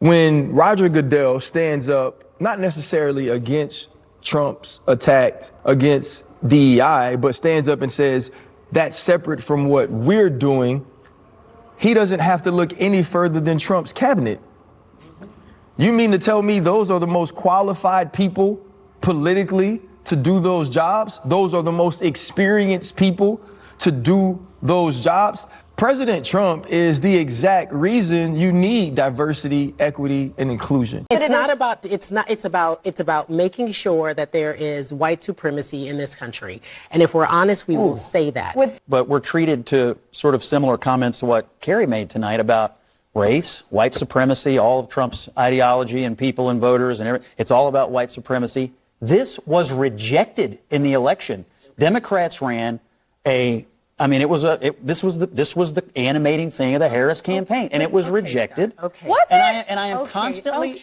when Roger Goodell stands up, not necessarily against Trump's attack against DEI, but stands up and says that's separate from what we're doing, he doesn't have to look any further than Trump's cabinet. You mean to tell me those are the most qualified people politically to do those jobs? Those are the most experienced people to do those jobs? President Trump is the exact reason you need diversity, equity, and inclusion. It's about making sure that there is white supremacy in this country. And if we're honest, we will say that. But we're treated to sort of similar comments to what Kerry made tonight about race, white supremacy, all of Trump's ideology and people and voters and everything. It's all about white supremacy. This was rejected in the election. Democrats ran this was the animating thing of the Harris campaign, and it was rejected. Okay. Was it? And I am constantly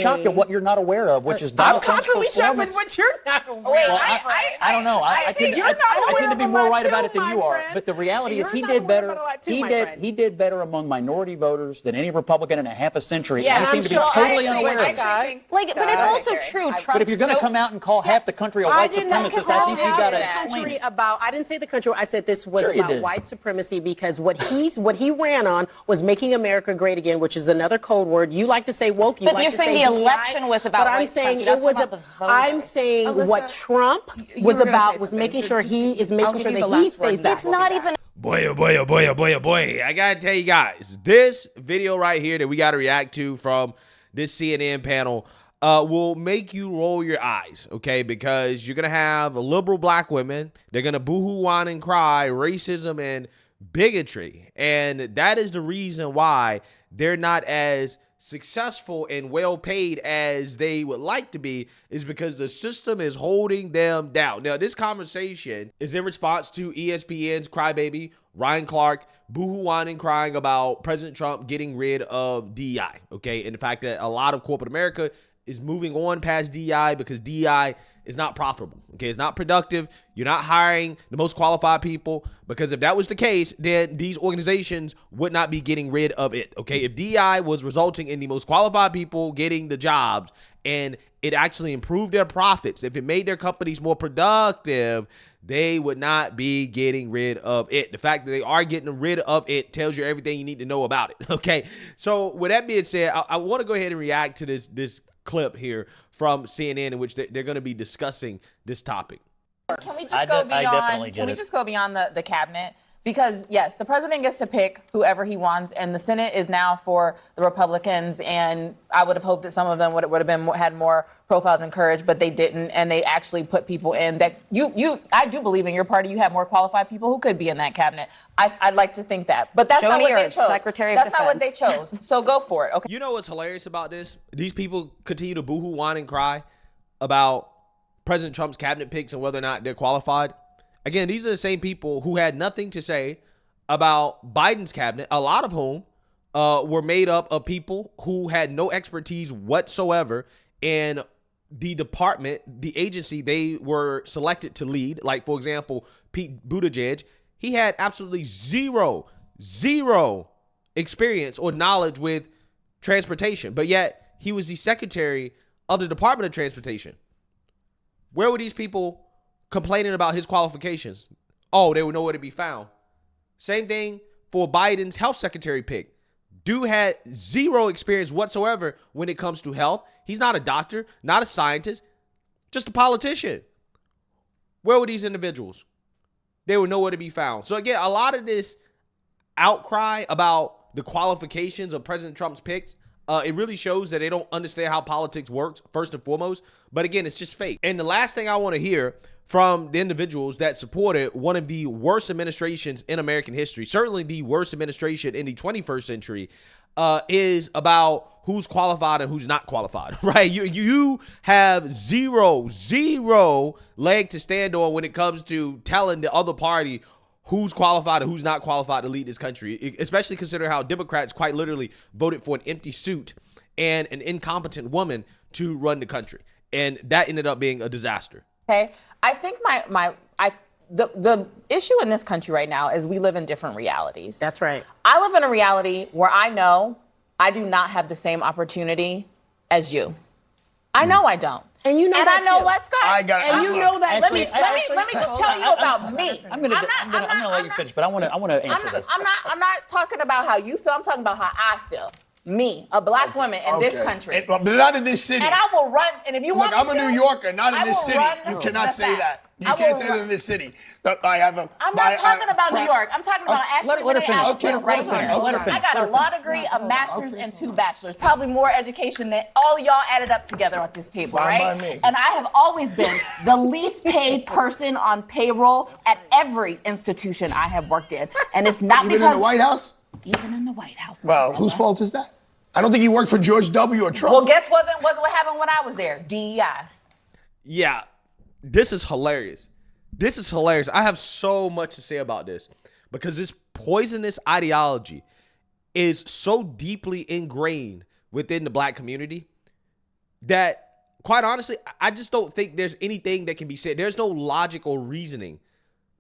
shocked at what you're not aware of, which is Donald Trump's performance. I'm constantly shocked at what you're not aware of. Well, I don't know. I tend to be more right about it than you are. But the reality is he did better. He did better among minority voters than any Republican in a half a century. Yeah, and I seem to be totally unaware of it. But it's also true. But if you're going to come out and call half the country a white supremacist, I think you've got to explain it. I didn't say the country. I said this was about white supremacy because what he ran on was making America great again, which is another code word. You like to say woke. But you're saying the election was about white supremacy. I'm saying what Trump was about was making sure that he stays that. It's not even. Boy, oh boy, oh boy, oh boy, oh boy. I gotta tell you guys, this video right here that we gotta react to from this CNN panel will make you roll your eyes, okay? Because you're going to have liberal black women. They're going to boohoo, whine, and cry racism and bigotry. And that is the reason why they're not as successful and well paid as they would like to be, is because the system is holding them down. Now, this conversation is in response to ESPN's crybaby, Ryan Clark, boohoo, whining, crying about President Trump getting rid of DEI, okay? And the fact that a lot of corporate America is moving on past DEI because DEI is not profitable, okay? It's not productive. You're not hiring the most qualified people, because if that was the case, then these organizations would not be getting rid of it, okay? If DEI was resulting in the most qualified people getting the jobs and it actually improved their profits, if it made their companies more productive, they would not be getting rid of it. The fact that they are getting rid of it tells you everything you need to know about it, okay? So with that being said, I want to go ahead and react to this clip here from CNN in which they're going to be discussing this topic. Can we just go beyond? Can we just go beyond the cabinet? Because yes, the president gets to pick whoever he wants, and the Senate is now for the Republicans. And I would have hoped that some of them would have been had more profiles and courage, but they didn't, and they actually put people in that I do believe in your party. You have more qualified people who could be in that cabinet. I'd like to think that, but that's not what they chose. Secretary of Defense. That's not what they chose. So go for it. Okay. You know what's hilarious about this? These people continue to boohoo, whine, and cry about President Trump's cabinet picks and whether or not they're qualified. Again, these are the same people who had nothing to say about Biden's cabinet, a lot of whom were made up of people who had no expertise whatsoever in the department, the agency they were selected to lead. Like, for example, Pete Buttigieg, he had absolutely zero experience or knowledge with transportation, but yet he was the secretary of the Department of Transportation. Where were these people complaining about his qualifications? Oh, they were nowhere to be found. Same thing for Biden's health secretary pick. Dude had zero experience whatsoever when it comes to health. He's not a doctor, not a scientist, just a politician. Where were these individuals? They were nowhere to be found. So again, a lot of this outcry about the qualifications of President Trump's picks, it really shows that they don't understand how politics works, first and foremost. But again, it's just fake. And the last thing I want to hear from the individuals that supported one of the worst administrations in American history, certainly the worst administration in the 21st century, is about who's qualified and who's not qualified, right? You have zero leg to stand on when it comes to telling the other party who's qualified and who's not qualified to lead this country, especially considering how Democrats quite literally voted for an empty suit and an incompetent woman to run the country. And that ended up being a disaster. Okay. I think the issue in this country right now is we live in different realities. That's right. I live in a reality where I know I do not have the same opportunity as you. I know I don't. And you know and that I know too. what, Scott? And you know that. Let me just tell you about me. I'm gonna let you finish, but I want to answer this. I'm not talking about how you feel. I'm talking about how I feel. Me, a black woman in this country. But not in this city. And I will run. And if you want Look, I'm a New Yorker, not in this city. You cannot say that. You can't say that in this city. I'm not talking about New York. I'm talking about Ashley Allison right here. I got a law degree, a master's, and 2 bachelors. Probably more education than all y'all added up together at this table, right? And I have always been the least paid person on payroll at every institution I have worked in. And it's not Even in the White House? Even in the White House. Well, whose fault is that? I don't think you worked for George W. or Trump. Well, guess what happened when I was there? DEI. Yeah, this is hilarious. This is hilarious. I have so much to say about this because this poisonous ideology is so deeply ingrained within the black community that, quite honestly, I just don't think there's anything that can be said. There's no logical reasoning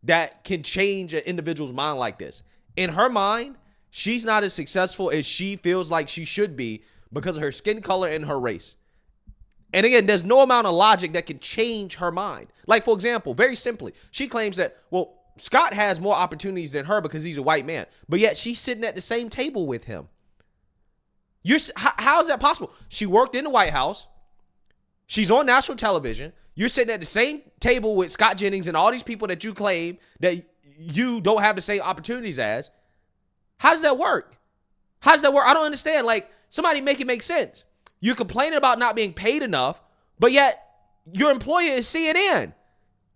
that can change an individual's mind like this. In her mind, she's not as successful as she feels like she should be because of her skin color and her race. And again, there's no amount of logic that can change her mind. Like, for example, very simply, she claims that, well, Scott has more opportunities than her because he's a white man, but yet she's sitting at the same table with him. How is that possible? She worked in the White House. She's on national television. You're sitting at the same table with Scott Jennings and all these people that you claim that you don't have the same opportunities as. How does that work? How does that work? I don't understand. Like, somebody make it make sense. You're complaining about not being paid enough, but yet your employer is CNN.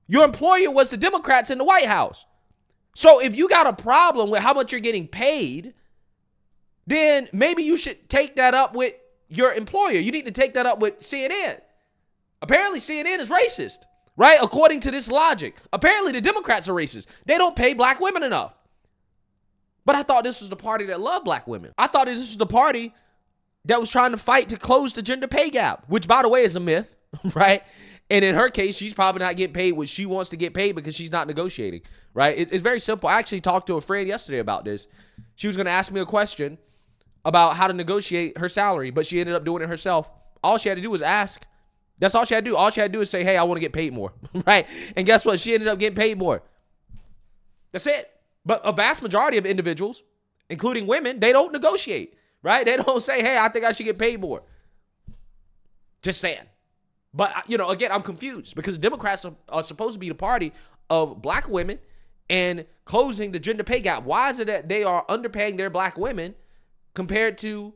Your employer was the Democrats in the White House. So if you got a problem with how much you're getting paid, then maybe you should take that up with your employer. You need to take that up with CNN. Apparently CNN is racist, right? According to this logic. Apparently the Democrats are racist. They don't pay black women enough. But I thought this was the party that loved black women. I thought this was the party that was trying to fight to close the gender pay gap, which, by the way, is a myth, right? And in her case, she's probably not getting paid what she wants to get paid because she's not negotiating, right? It's very simple. I actually talked to a friend yesterday about this. She was going to ask me a question about how to negotiate her salary, but she ended up doing it herself. All she had to do was ask. That's all she had to do. All she had to do is say, hey, I want to get paid more, right? And guess what? She ended up getting paid more. That's it. But a vast majority of individuals, including women, they don't negotiate, right? They don't say, hey, I think I should get paid more. Just saying. But, again, I'm confused because Democrats are supposed to be the party of black women and closing the gender pay gap. Why is it that they are underpaying their black women compared to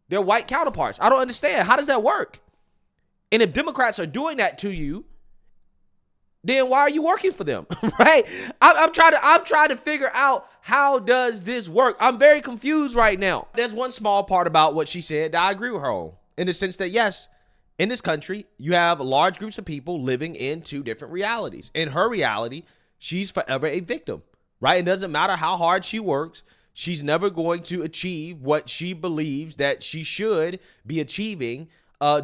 their white counterparts? I don't understand. How does that work? And if Democrats are doing that to you, then why are you working for them, right? I'm trying to figure out how does this work. I'm very confused right now. There's one small part about what she said that I agree with her on, in the sense that, yes, in this country, you have large groups of people living in 2 different realities. In her reality, she's forever a victim, right? It doesn't matter how hard she works. She's never going to achieve what she believes that she should be achieving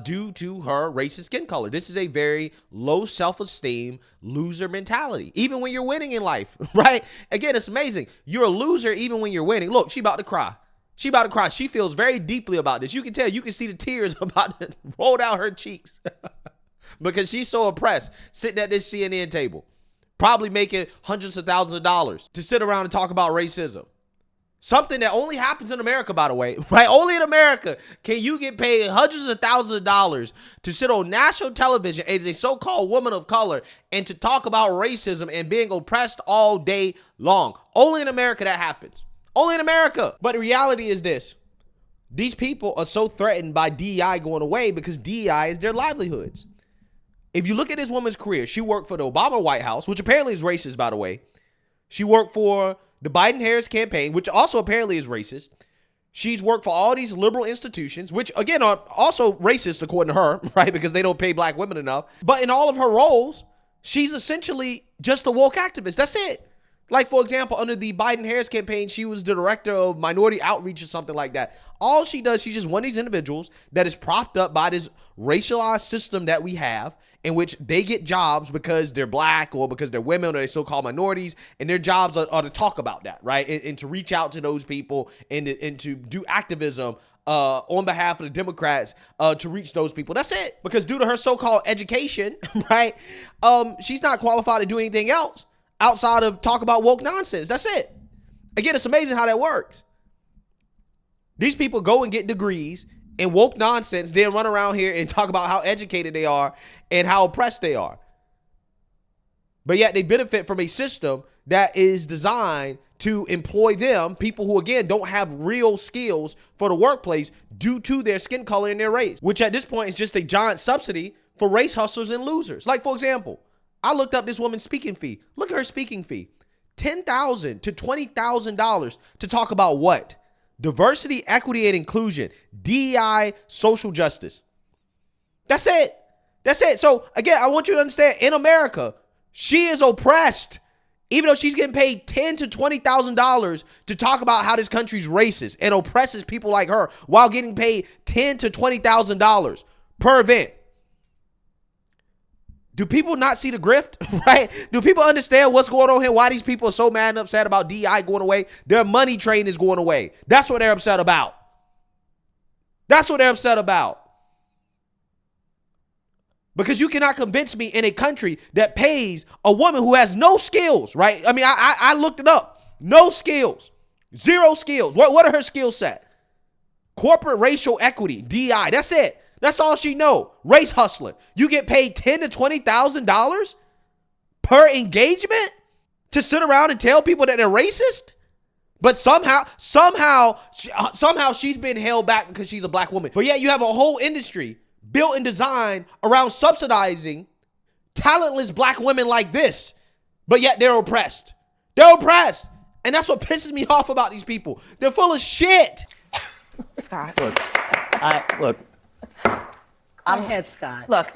due to her racist skin color. This is a very low self-esteem loser mentality, even when you're winning in life, right? Again, it's amazing. You're a loser even when you're winning. Look, she about to cry. She about to cry. She feels very deeply about this. You can tell. You can see the tears about to roll down her cheeks because she's so oppressed sitting at this CNN table, probably making hundreds of thousands of dollars to sit around and talk about racism. Something that only happens in America, by the way, right? Only in America can you get paid hundreds of thousands of dollars to sit on national television as a so-called woman of color and to talk about racism and being oppressed all day long. Only in America that happens. Only in America. But the reality is this. These people are so threatened by DEI going away because DEI is their livelihoods. If you look at this woman's career, she worked for the Obama White House, which apparently is racist, by the way. She worked for the Biden-Harris campaign, which also apparently is racist. She's worked for all these liberal institutions, which, again, are also racist, according to her, right? Because they don't pay black women enough. But in all of her roles, she's essentially just a woke activist. That's it. Like, for example, under the Biden-Harris campaign, she was the director of minority outreach or something like that. All she does, she's just one of these individuals that is propped up by this racialized system that we have, in which they get jobs because they're black or because they're women or they're so-called minorities, and their jobs are to talk about that, right? And to reach out to those people and to do activism on behalf of the Democrats to reach those people. That's it. Because due to her so-called education, right, she's not qualified to do anything else outside of talk about woke nonsense. That's it. Again, it's amazing how that works. These people go and get degrees in woke nonsense, then run around here and talk about how educated they are and how oppressed they are. But yet they benefit from a system that is designed to employ them, people who, again, don't have real skills for the workplace due to their skin color and their race, which at this point is just a giant subsidy for race hustlers and losers. Like, for example, I looked up this woman's speaking fee. Look at her speaking fee. $10,000 to $20,000 to talk about what? Diversity, equity, and inclusion. DEI, social justice. That's it. That's it. So, again, I want you to understand, in America, she is oppressed, even though she's getting paid $10,000 to $20,000 to talk about how this country's racist and oppresses people like her while getting paid $10,000 to $20,000 per event. Do people not see the grift, right? Do people understand what's going on here? Why these people are so mad and upset about DI going away? Their money train is going away. That's what they're upset about. That's what they're upset about. Because you cannot convince me in a country that pays a woman who has no skills, right? I mean, I looked it up. No skills. Zero skills. What are her skill set? Corporate racial equity, DI. That's it. That's all she know. Race hustling. You get paid $10,000 to $20,000 per engagement to sit around and tell people that they're racist? But somehow she's been held back because she's a black woman. But yet you have a whole industry built and designed around subsidizing talentless black women like this. But yet they're oppressed. They're oppressed. And that's what pisses me off about these people. They're full of shit. Scott. Look. I'm head Scott. Look,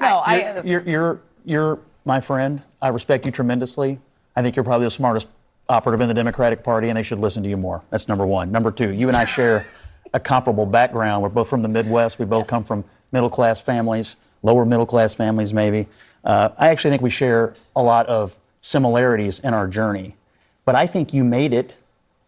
you're my friend. I respect you tremendously. I think you're probably the smartest operative in the Democratic Party, and they should listen to you more. That's number one. Number two, you and I share a comparable background. We're both from the Midwest. We both come from middle-class families, lower middle-class families maybe. I actually think we share a lot of similarities in our journey. But I think you made it,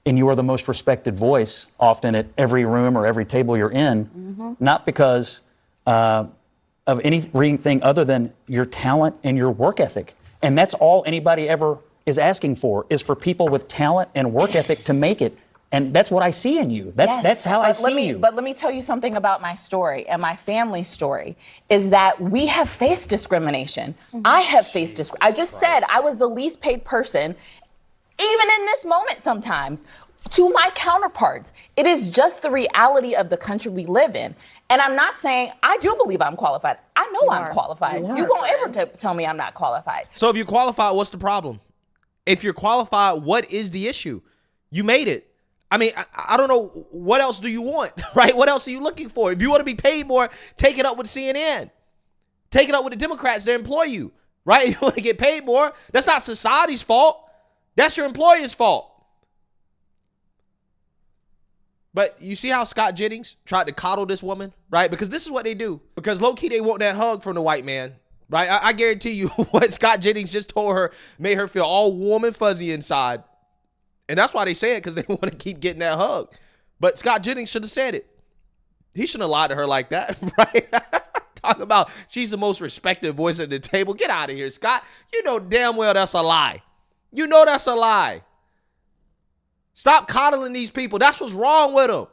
and you are the most respected voice often at every room or every table you're in, not because of anything other than your talent and your work ethic. And that's all anybody ever is asking for, is for people with talent and work ethic to make it. And that's what I see in you. That's how I see you. But let me tell you something about my story and my family's story, is that we have faced discrimination. I have faced discrimination. I just said I was the least paid person, even in this moment sometimes, to my counterparts. It is just the reality of the country we live in. And I'm not saying, I do believe I'm qualified. I know I'm qualified. You won't ever tell me I'm not qualified. So if you're qualified, what's the problem? If you're qualified, what is the issue? You made it. I mean, I don't know, what else do you want, right? What else are you looking for? If you want to be paid more, take it up with CNN. Take it up with the Democrats that employ you, right? If you want to get paid more, that's not society's fault. That's your employer's fault. But you see how Scott Jennings tried to coddle this woman, right? Because this is what they do. Because low-key, they want that hug from the white man, right? I guarantee you what Scott Jennings just told her made her feel all warm and fuzzy inside. And that's why they say it, because they want to keep getting that hug. But Scott Jennings should have said it. He shouldn't have lied to her like that, right? Talk about she's the most respected voice at the table. Get out of here, Scott. You know damn well that's a lie. You know that's a lie. Stop coddling these people. That's what's wrong with them.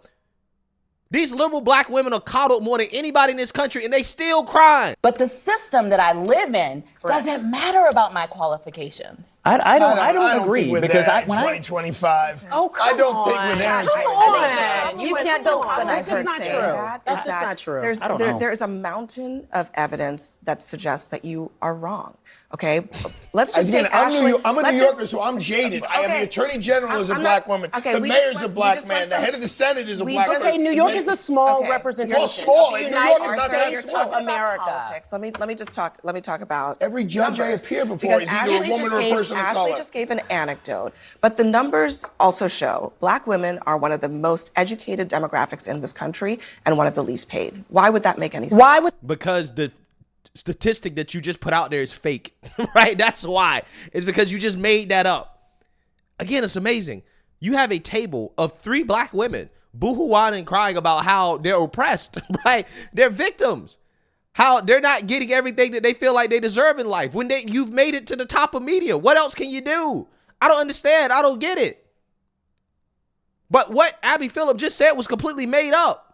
These liberal black women are coddled more than anybody in this country, and they still crying. But the system that I live in doesn't matter about my qualifications. I don't agree, because when 2025. Oh, come I don't think on. we're there in Come 2025. on. You can't That's just not true. That's just not true. There's a mountain of evidence that suggests that you are wrong. Okay, let's just take Ashley. I'm a New Yorker, so I'm jaded. I have the Attorney General as a black woman. The mayor's a black man. The head of the Senate is a black person. Okay, New York is a small representation. Well, small. New York is not that States small. of America. Politics. Let me just talk. Let me talk about every judge I appear before is either a woman or a person of color. Ashley just gave an anecdote, but the numbers also show black women are one of the most educated demographics in this country and one of the least paid. Why would that make any sense? Because the statistic that you just put out there is fake, right? That's why. It's because you just made that up. Again, it's amazing. You have a table of 3 black women boo-hooing and crying about how they're oppressed, right? They're victims. How they're not getting everything that they feel like they deserve in life when you've made it to the top of media. What else can you do? I don't understand. I don't get it. But what Abby Phillip just said was completely made up.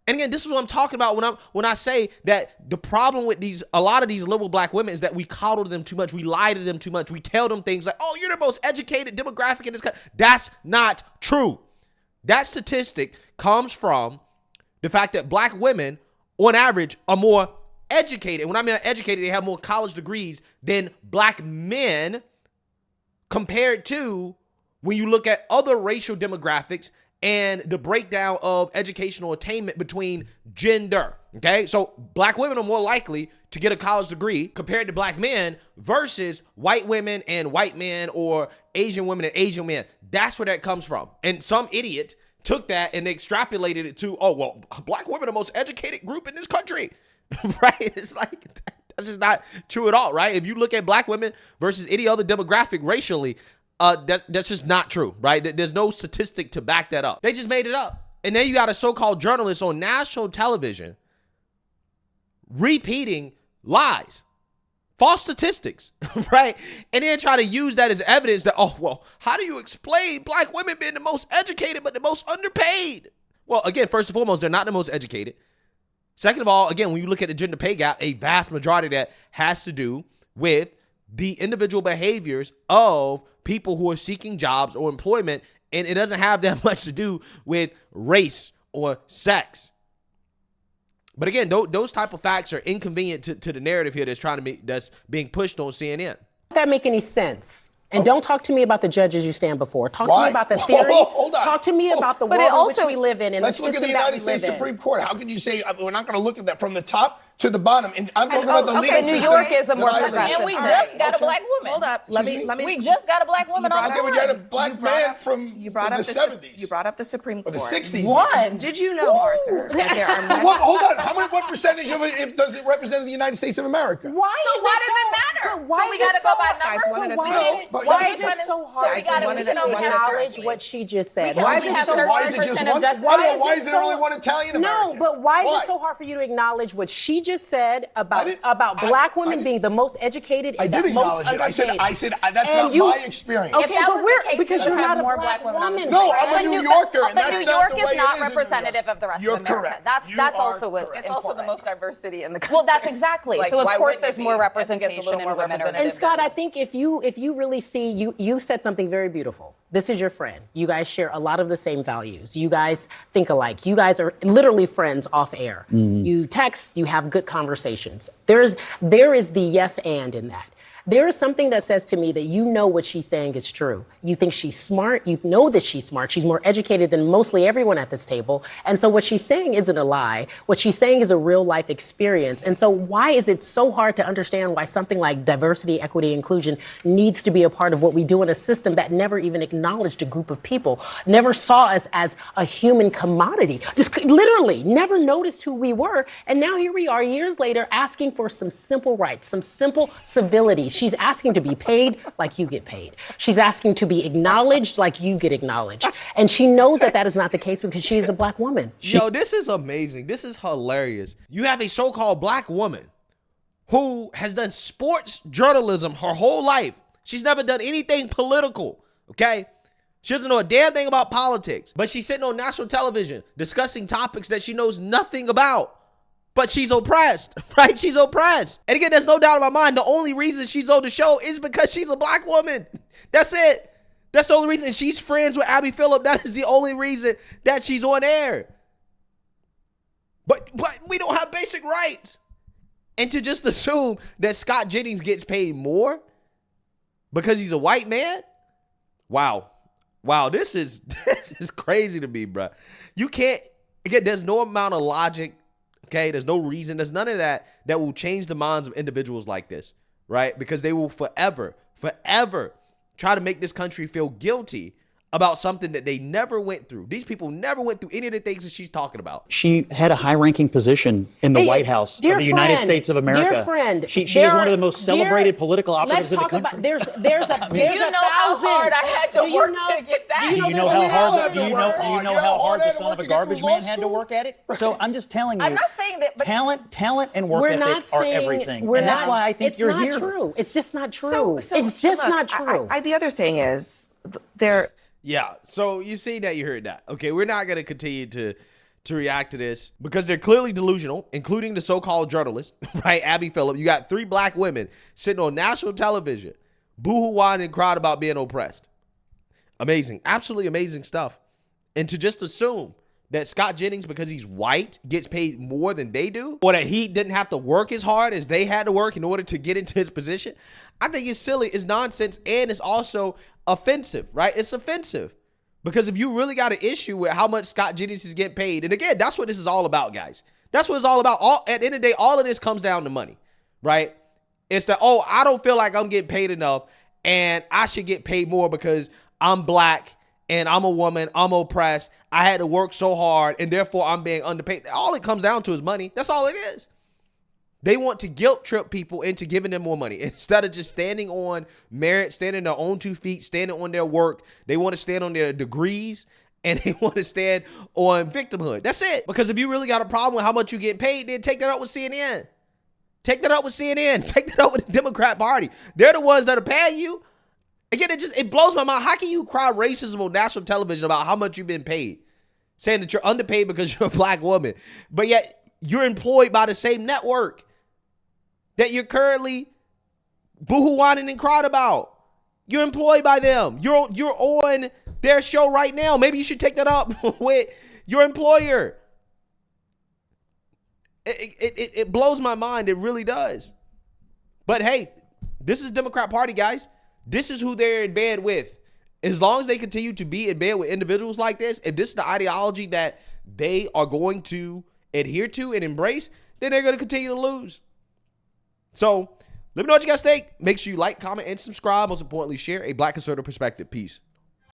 And again, this is what I'm talking about when I say that the problem with a lot of these liberal black women is that we coddle them too much. We lie to them too much. We tell them things like, oh, you're the most educated demographic in this country. That's not true. That statistic comes from the fact that black women, on average, are more educated. When I mean educated, they have more college degrees than black men compared to when you look at other racial demographics and the breakdown of educational attainment between gender, okay? So black women are more likely to get a college degree compared to black men versus white women and white men or Asian women and Asian men. That's where that comes from. And some idiot took that and extrapolated it to, oh, well, black women are the most educated group in this country, right? It's like, that's just not true at all, right? If you look at black women versus any other demographic racially, that's just not true, right? There's no statistic to back that up. They just made it up. And then you got a so-called journalist on national television repeating lies, false statistics, right? And then try to use that as evidence that, oh, well, how do you explain black women being the most educated but the most underpaid? Well, again, first and foremost, they're not the most educated. Second of all, again, when you look at the gender pay gap, a vast majority of that has to do with the individual behaviors of people who are seeking jobs or employment, and it doesn't have that much to do with race or sex. But again, those type of facts are inconvenient to the narrative here that's being pushed on CNN. Does that make any sense? And don't talk to me about the judges you stand before. Talk to me about the theory. Hold on. Talk to me about the world in which we live in and let's the look at system the that United we live States in. Supreme Court. How could you say we're not going to look at that from the top to the bottom? And I'm talking about the legal system. New York is a more progressive. And we just got a black woman. Hold up. Let me. We just got a black woman on the Okay, board. but you had a black man from the 70s. You brought up the Supreme Court. Or the 60s. One. Did you know, Arthur, that there are many... Hold on. What percentage of it does it represent the United States of America? Why So why does it matter? Why So we got to go by Guys, one at a numbers? time. Why is it so hard we gotta- for we you can to only acknowledge please. what she just said? We Why can is only it so have hard? 30% of justice. Why is there only one Italian American? No, but why is Why? it so hard for you to acknowledge what she just said about I black women being the most educated I and did the most acknowledge it. I said that's And not my experience. Okay, If that but was we're the case, because we you're would have not a more black black women on the woman. No, I'm a New Yorker, and But that's New not York the is way not it is in New representative York. of the rest You're of America. correct. That's You also are what correct. It's also the most diversity in the country. Well, that's exactly. Like, So of why course wouldn't there's it more be? I think it's a representation little in more women. representative. And Scott, I think if you really see, you said something very beautiful. This is your friend. You guys share a lot of the same values. You guys think alike. You guys are literally friends off air. You text, you have good conversations. There is the yes and in that. There is something that says to me that you know what she's saying is true. You think she's smart. You know that she's smart. She's more educated than mostly everyone at this table. And so what she's saying isn't a lie. What she's saying is a real life experience. And so why is it so hard to understand why something like diversity, equity, inclusion needs to be a part of what we do in a system that never even acknowledged a group of people, never saw us as a human commodity, just literally never noticed who we were. And now here we are years later asking for some simple rights, some simple civilities. She's asking to be paid like you get paid. She's asking to be acknowledged like you get acknowledged. And she knows that is not the case because she is a black woman. Yo, this is amazing. This is hilarious. You have a so-called black woman who has done sports journalism her whole life. She's never done anything political, okay? She doesn't know a damn thing about politics, but she's sitting on national television discussing topics that she knows nothing about. But she's oppressed, right? She's oppressed. And again, there's no doubt in my mind, the only reason she's on the show is because she's a black woman. That's it. That's the only reason. She's friends with Abby Phillip. That is the only reason that she's on air. But we don't have basic rights. And to just assume that Scott Jennings gets paid more because he's a white man? Wow. This is crazy to me, bro. You can't, again, there's no amount of logic, okay? There's no reason. There's none of that will change the minds of individuals like this, right? Because they will forever try to make this country feel guilty about something that they never went through. These people never went through any of the things that she's talking about. She had a high-ranking position in the White House of the United States of America. Dear friend, she was one of the most celebrated political operatives in the country. There's Do you know how hard I had to work to get that? Do you know how hard the son of a garbage man had to work at it? So I'm just telling you. I'm not saying that, but talent and work ethic are everything. And that's why I think you're here. It's not true. It's just not true. It's just not true. The other thing is, there. Yeah, so you see that, you heard that. Okay, we're not going to continue to react to this because they're clearly delusional, including the so-called journalist, right? Abby Phillip. You got 3 black women sitting on national television, boo-hoo-whining and crying about being oppressed. Amazing, absolutely amazing stuff. And to just assume that Scott Jennings, because he's white, gets paid more than they do, or that he didn't have to work as hard as they had to work in order to get into his position, I think it's silly, it's nonsense, and it's also offensive, right? It's offensive. Because if you really got an issue with how much Scott Jennings is getting paid, and again, that's what this is all about, guys. That's what it's all about. At the end of the day, all of this comes down to money, right? It's that, oh, I don't feel like I'm getting paid enough, and I should get paid more because I'm black, and I'm a woman, I'm oppressed, I had to work so hard, and therefore I'm being underpaid. All it comes down to is money. That's all it is. They want to guilt trip people into giving them more money. Instead of just standing on merit, standing on their own 2 feet, standing on their work, they want to stand on their degrees, and they want to stand on victimhood. That's it. Because if you really got a problem with how much you get paid, then take that up with CNN. Take that up with CNN. Take that up with the Democrat Party. They're the ones that are paying you. Again, it blows my mind. How can you cry racism on national television about how much you've been paid? Saying that you're underpaid because you're a black woman, but yet you're employed by the same network that you're currently boo-hoo-whining and crying about. You're employed by them. You're on their show right now. Maybe you should take that up with your employer. It blows my mind. It really does. But hey, this is Democrat Party, guys. This is who they're in bed with. As long as they continue to be in bed with individuals like this, if this is the ideology that they are going to adhere to and embrace, then they're going to continue to lose. So let me know what you guys think. Make sure you like, comment, and subscribe. Most importantly, share a Black conservative perspective. Peace.